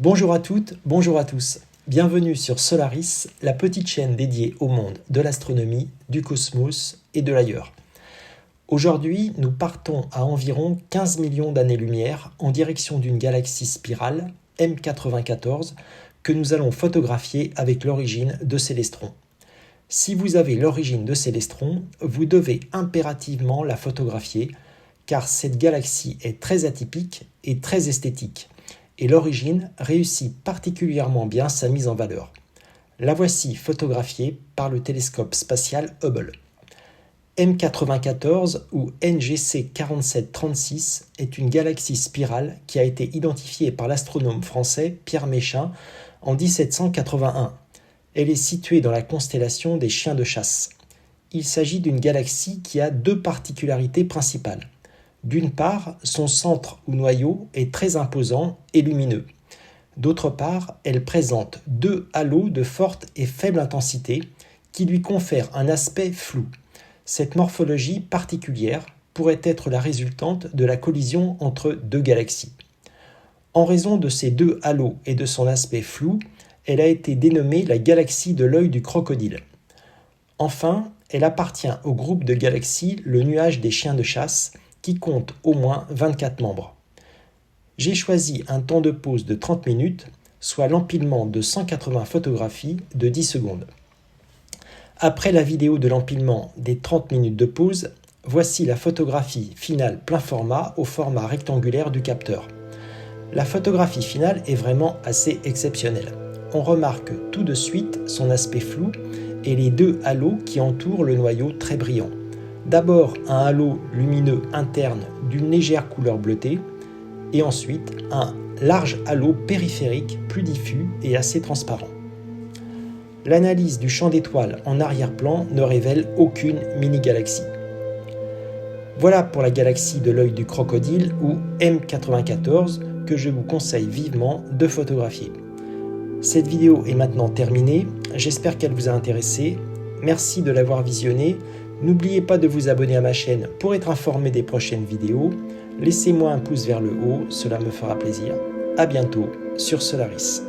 Bonjour à toutes, bonjour à tous. Bienvenue sur Solaris, la petite chaîne dédiée au monde de l'astronomie, du cosmos et de l'ailleurs. Aujourd'hui, nous partons à environ 15 millions d'années-lumière en direction d'une galaxie spirale, M94, que nous allons photographier avec l'origine de Célestron. Si vous avez l'origine de Célestron, vous devez impérativement la photographier, car cette galaxie est très atypique et très esthétique, et l'origine réussit particulièrement bien sa mise en valeur. La voici photographiée par le télescope spatial Hubble. M94 ou NGC 4736 est une galaxie spirale qui a été identifiée par l'astronome français Pierre Méchain en 1781. Elle est située dans la constellation des chiens de chasse. Il s'agit d'une galaxie qui a deux particularités principales. D'une part, son centre ou noyau est très imposant et lumineux. D'autre part, elle présente deux halos de forte et faible intensité qui lui confèrent un aspect flou. Cette morphologie particulière pourrait être la résultante de la collision entre deux galaxies. En raison de ces deux halos et de son aspect flou, elle a été dénommée la galaxie de l'œil du crocodile. Enfin, elle appartient au groupe de galaxies le nuage des chiens de chasse, qui compte au moins 24 membres. J'ai choisi un temps de pause de 30 minutes, soit l'empilement de 180 photographies de 10 secondes. Après la vidéo de l'empilement des 30 minutes de pause, voici la photographie finale plein format au format rectangulaire du capteur. La photographie finale est vraiment assez exceptionnelle. On remarque tout de suite son aspect flou et les deux halos qui entourent le noyau très brillant. D'abord un halo lumineux interne d'une légère couleur bleutée et ensuite un large halo périphérique plus diffus et assez transparent. L'analyse du champ d'étoiles en arrière-plan ne révèle aucune mini-galaxie. Voilà pour la galaxie de l'œil du crocodile ou M94 que je vous conseille vivement de photographier. Cette vidéo est maintenant terminée, j'espère qu'elle vous a intéressé. Merci de l'avoir visionnée. N'oubliez pas de vous abonner à ma chaîne pour être informé des prochaines vidéos. Laissez-moi un pouce vers le haut, cela me fera plaisir. À bientôt sur Solaris.